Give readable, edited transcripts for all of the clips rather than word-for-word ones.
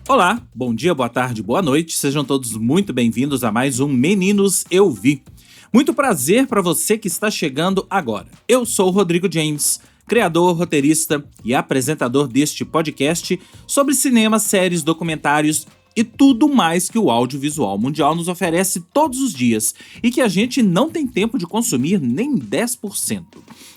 Olá, bom dia, boa tarde, boa noite, sejam todos muito bem-vindos a mais um Meninos Eu Vi. Muito prazer para você que está chegando agora. Eu sou o Rodrigo James, criador, roteirista e apresentador deste podcast sobre cinema, séries, documentários e tudo mais que o audiovisual mundial nos oferece todos os dias e que a gente não tem tempo de consumir nem 10%.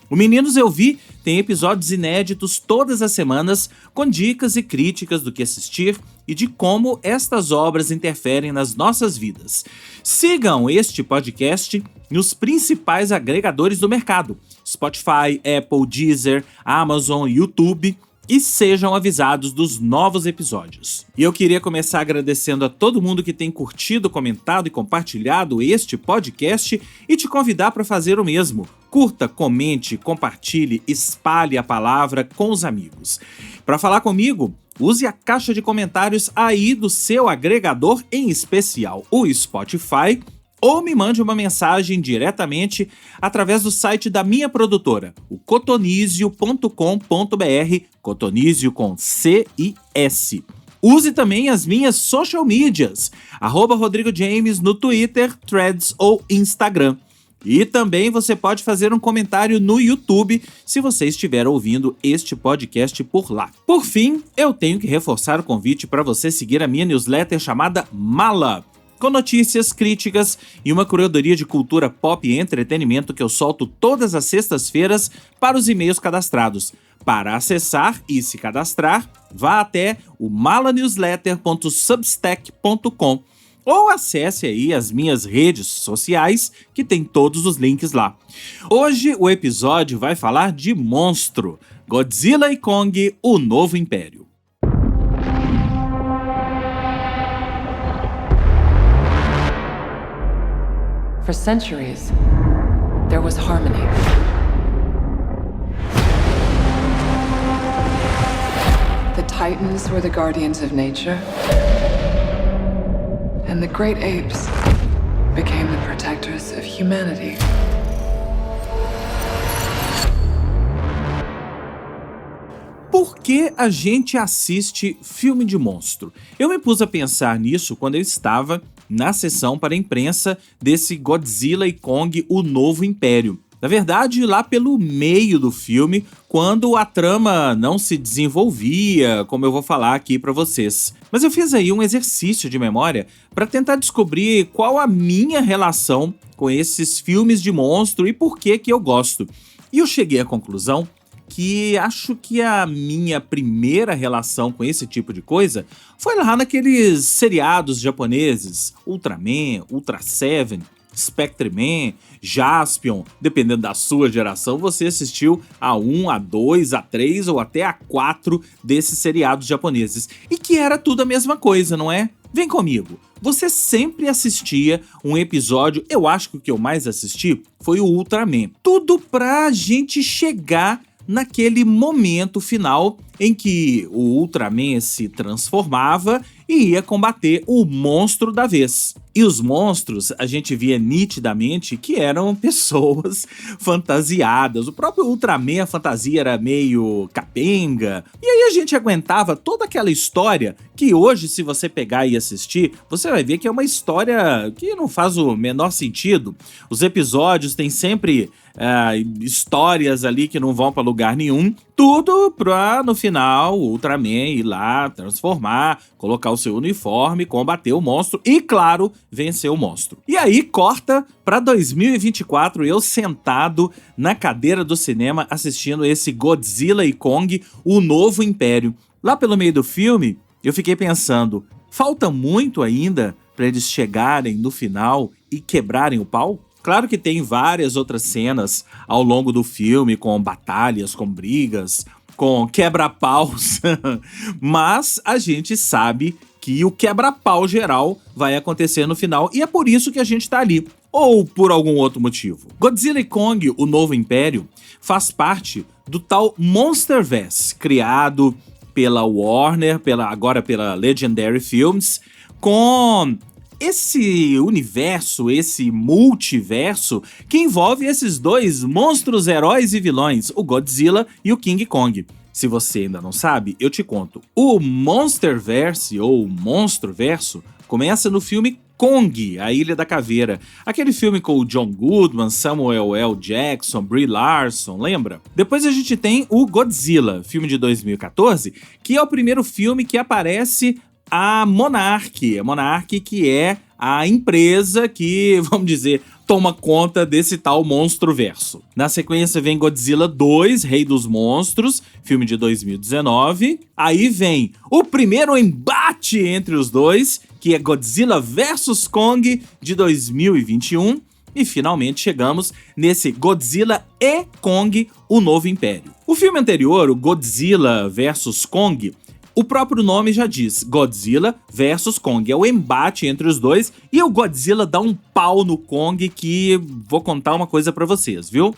O Meninos Eu Vi tem episódios inéditos todas as semanas com dicas e críticas do que assistir e de como estas obras interferem nas nossas vidas. Sigam este podcast nos principais agregadores do mercado: Spotify, Apple, Deezer, Amazon, YouTube, e sejam avisados dos novos episódios. E eu queria começar agradecendo a todo mundo que tem curtido, comentado e compartilhado este podcast e te convidar para fazer o mesmo. Curta, comente, compartilhe, espalhe a palavra com os amigos. Para falar comigo, use a caixa de comentários aí do seu agregador, em especial o Spotify, ou me mande uma mensagem diretamente através do site da minha produtora, o cotonizio.com.br, cotonizio com C e S. Use também as minhas social medias, @Rodrigo James no Twitter, Threads ou Instagram. E também você pode fazer um comentário no YouTube se você estiver ouvindo este podcast por lá. Por fim, eu tenho que reforçar o convite para você seguir a minha newsletter chamada Mala, com notícias, críticas e uma curadoria de cultura pop e entretenimento que eu solto todas as sextas-feiras para os e-mails cadastrados. Para acessar e se cadastrar, vá até o malanewsletter.substack.com ou acesse aí as minhas redes sociais, que tem todos os links lá. Hoje o episódio vai falar de monstro, Godzilla e Kong, o Novo Império. For centuries, there was harmony. The Titans were the guardians of nature, and the great apes became the protectors of humanity. Por que a gente assiste filme de monstro? Eu me pus a pensar nisso quando eu estava na sessão para a imprensa desse Godzilla e Kong, o Novo Império. Na verdade, lá pelo meio do filme, quando a trama não se desenvolvia, como eu vou falar aqui para vocês. Mas eu fiz aí um exercício de memória para tentar descobrir qual a minha relação com esses filmes de monstro e por que eu gosto. E eu cheguei à conclusão que acho que a minha primeira relação com esse tipo de coisa foi lá naqueles seriados japoneses, Ultraman, Ultra Seven, Spectreman, Jaspion. Dependendo da sua geração, você assistiu a 1, a 2, a 3 ou até a 4 desses seriados japoneses. E que era tudo a mesma coisa, não é? Vem comigo. Você sempre assistia um episódio, eu acho que o que eu mais assisti foi o Ultraman. Tudo pra gente chegar naquele momento final em que o Ultraman se transformava e ia combater o monstro da vez. E os monstros, a gente via nitidamente que eram pessoas fantasiadas. O próprio Ultraman, a fantasia era meio capenga. E aí a gente aguentava toda aquela história que hoje, se você pegar e assistir, você vai ver que é uma história que não faz o menor sentido. Os episódios têm sempre histórias ali que não vão para lugar nenhum. Tudo pra, no final, o Ultraman ir lá, transformar, colocar o seu uniforme, combater o monstro e, claro, vencer o monstro. E aí, corta pra 2024, eu sentado na cadeira do cinema assistindo esse Godzilla e Kong, o Novo Império. Lá pelo meio do filme, eu fiquei pensando, falta muito ainda pra eles chegarem no final e quebrarem o pau? Claro que tem várias outras cenas ao longo do filme, com batalhas, com brigas, com quebra-paus, mas a gente sabe que o quebra-pau geral vai acontecer no final e é por isso que a gente tá ali, ou por algum outro motivo. Godzilla e Kong, o Novo Império, faz parte do tal Monsterverse, criado pela Warner, agora pela Legendary Films, com esse universo, esse multiverso que envolve esses dois monstros, heróis e vilões, o Godzilla e o King Kong. Se você ainda não sabe, eu te conto. O Monsterverse, ou Monstroverso, começa no filme Kong, A Ilha da Caveira. Aquele filme com o John Goodman, Samuel L. Jackson, Brie Larson, lembra? Depois a gente tem o Godzilla, filme de 2014, que é o primeiro filme que aparece a Monarch. A Monarch, que é a empresa que, vamos dizer, toma conta desse tal Monstroverso. Na sequência vem Godzilla 2, Rei dos Monstros, filme de 2019. Aí vem o primeiro embate entre os dois, que é Godzilla vs Kong, de 2021. E finalmente chegamos nesse Godzilla e Kong, o Novo Império. O filme anterior, o Godzilla vs Kong, o próprio nome já diz, Godzilla vs Kong, é o embate entre os dois, e o Godzilla dá um pau no Kong que vou contar uma coisa pra vocês, viu?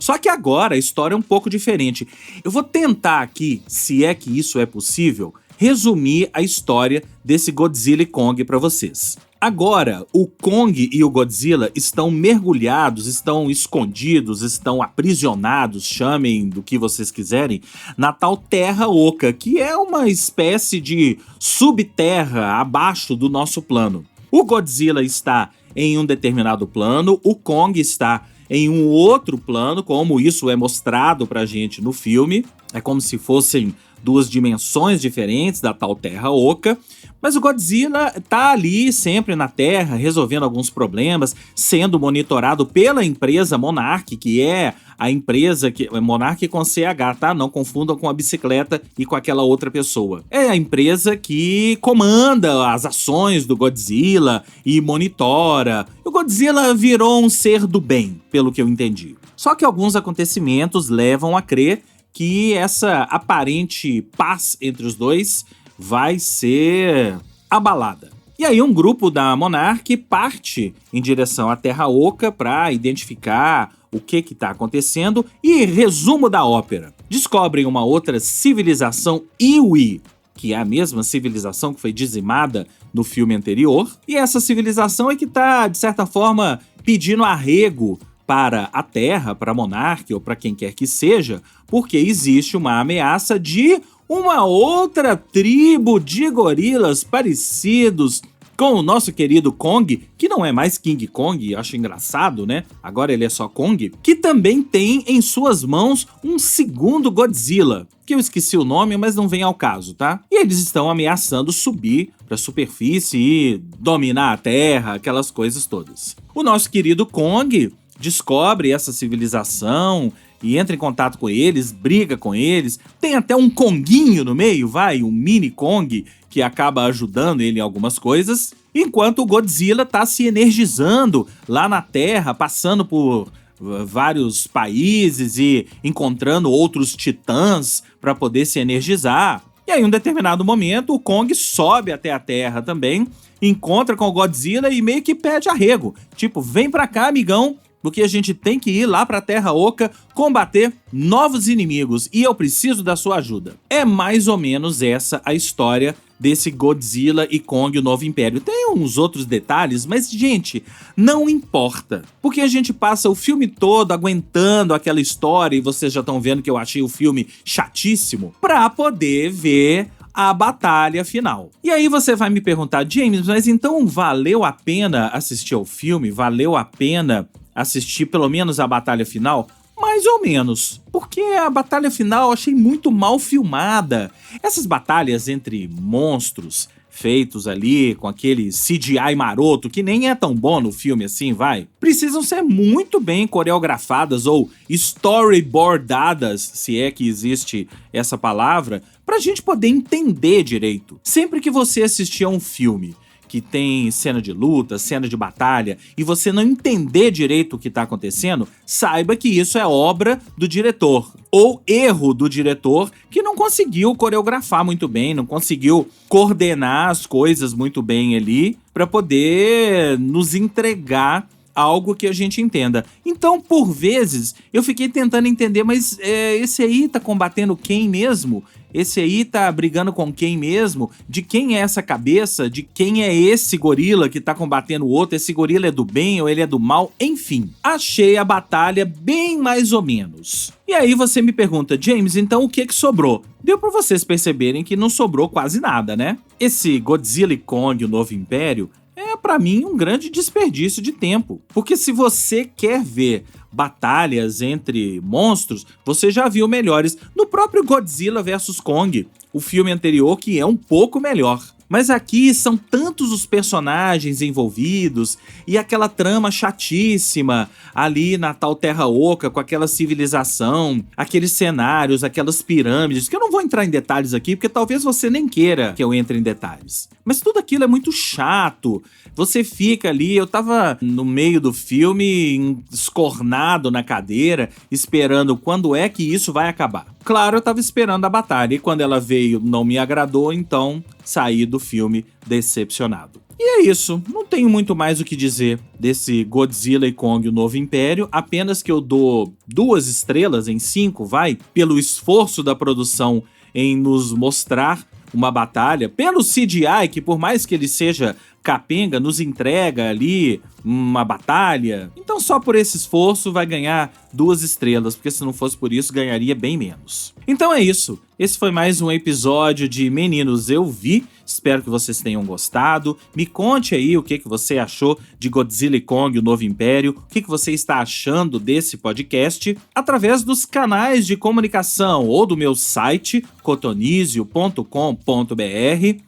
Só que agora a história é um pouco diferente. Eu vou tentar aqui, se é que isso é possível, resumir a história desse Godzilla e Kong pra vocês. Agora, o Kong e o Godzilla estão mergulhados, estão escondidos, estão aprisionados, chamem do que vocês quiserem, na tal Terra Oca, que é uma espécie de subterra abaixo do nosso plano. O Godzilla está em um determinado plano, o Kong está em um outro plano, como isso é mostrado pra gente no filme. É como se fossem duas dimensões diferentes da tal Terra Oca, mas o Godzilla tá ali sempre na Terra, resolvendo alguns problemas, sendo monitorado pela empresa Monarch, que é a empresa que... Monarch com CH, tá? Não confundam com a bicicleta e com aquela outra pessoa. É a empresa que comanda as ações do Godzilla e monitora. O Godzilla virou um ser do bem, pelo que eu entendi. Só que alguns acontecimentos levam a crer que essa aparente paz entre os dois vai ser abalada. E aí um grupo da Monarch parte em direção à Terra Oca para identificar o que está acontecendo e resumo da ópera. Descobrem uma outra civilização Iwi, que é a mesma civilização que foi dizimada no filme anterior, e essa civilização é que está, de certa forma, pedindo arrego para a Terra, para a Monarch ou para quem quer que seja, porque existe uma ameaça de uma outra tribo de gorilas parecidos com o nosso querido Kong, que não é mais King Kong, acho engraçado, né? Agora ele é só Kong, que também tem em suas mãos um segundo Godzilla, que eu esqueci o nome, mas não vem ao caso, tá? E eles estão ameaçando subir para a superfície e dominar a Terra, aquelas coisas todas. O nosso querido Kong descobre essa civilização e entra em contato com eles, briga com eles, tem até um Konguinho no meio, um mini Kong, que acaba ajudando ele em algumas coisas, enquanto o Godzilla tá se energizando lá na Terra, passando por vários países e encontrando outros titãs para poder se energizar. E aí, em um determinado momento, o Kong sobe até a Terra também, encontra com o Godzilla e meio que pede arrego. Tipo, vem pra cá, amigão, porque a gente tem que ir lá pra Terra Oca combater novos inimigos e eu preciso da sua ajuda. É mais ou menos essa a história desse Godzilla e Kong, o Novo Império. Tem uns outros detalhes, mas, gente, não importa. Porque a gente passa o filme todo aguentando aquela história, e vocês já estão vendo que eu achei o filme chatíssimo, pra poder ver a batalha final. E aí você vai me perguntar, James, mas então valeu a pena assistir ao filme? Valeu a pena assistir pelo menos a batalha final? Mais ou menos, porque a batalha final eu achei muito mal filmada. Essas batalhas entre monstros feitos ali com aquele CGI maroto, que nem é tão bom no filme assim, precisam ser muito bem coreografadas ou storyboardadas, se é que existe essa palavra, pra gente poder entender direito. Sempre que você assistir a um filme que tem cena de luta, cena de batalha, e você não entender direito o que tá acontecendo, saiba que isso é obra do diretor, ou erro do diretor, que não conseguiu coreografar muito bem, não conseguiu coordenar as coisas muito bem ali, para poder nos entregar algo que a gente entenda. Então, por vezes, eu fiquei tentando entender, mas esse aí tá combatendo quem mesmo? Esse aí tá brigando com quem mesmo? De quem é essa cabeça? De quem é esse gorila que tá combatendo o outro? Esse gorila é do bem ou ele é do mal? Enfim, achei a batalha bem mais ou menos. E aí você me pergunta, James, então o que sobrou? Deu pra vocês perceberem que não sobrou quase nada, né? Esse Godzilla e Kong, o Novo Império, é pra mim um grande desperdício de tempo. Porque se você quer ver batalhas entre monstros, você já viu melhores no próprio Godzilla vs Kong, o filme anterior, que é um pouco melhor. Mas aqui são tantos os personagens envolvidos e aquela trama chatíssima ali na tal Terra Oca, com aquela civilização, aqueles cenários, aquelas pirâmides, que eu não vou entrar em detalhes aqui, porque talvez você nem queira que eu entre em detalhes. Mas tudo aquilo é muito chato. Você fica ali, eu tava no meio do filme, escornado na cadeira, esperando quando é que isso vai acabar. Claro, eu tava esperando a batalha, e quando ela veio não me agradou, então saí do filme decepcionado. E é isso, não tenho muito mais o que dizer desse Godzilla e Kong, o Novo Império, apenas que eu dou 2 estrelas em 5, pelo esforço da produção em nos mostrar uma batalha, pelo CGI, que por mais que ele seja capenga, nos entrega ali uma batalha. Então só por esse esforço vai ganhar 2 estrelas, porque se não fosse por isso ganharia bem menos. Então é isso, esse foi mais um episódio de Meninos Eu Vi, espero que vocês tenham gostado. Me conte aí o que você achou de Godzilla e Kong, o Novo Império, o que você está achando desse podcast, através dos canais de comunicação, ou do meu site, cotonizio.com.br,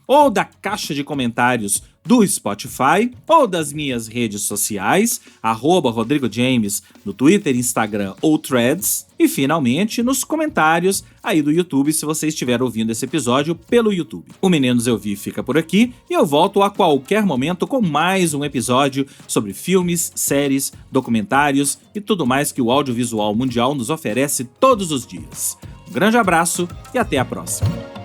ou da caixa de comentários do Spotify, ou das minhas redes sociais, @Rodrigo James, no Twitter, Instagram ou Threads, e finalmente nos comentários aí do YouTube, se você estiver ouvindo esse episódio pelo YouTube. O Meninos Eu Vi fica por aqui, e eu volto a qualquer momento com mais um episódio sobre filmes, séries, documentários e tudo mais que o audiovisual mundial nos oferece todos os dias. Um grande abraço e até a próxima.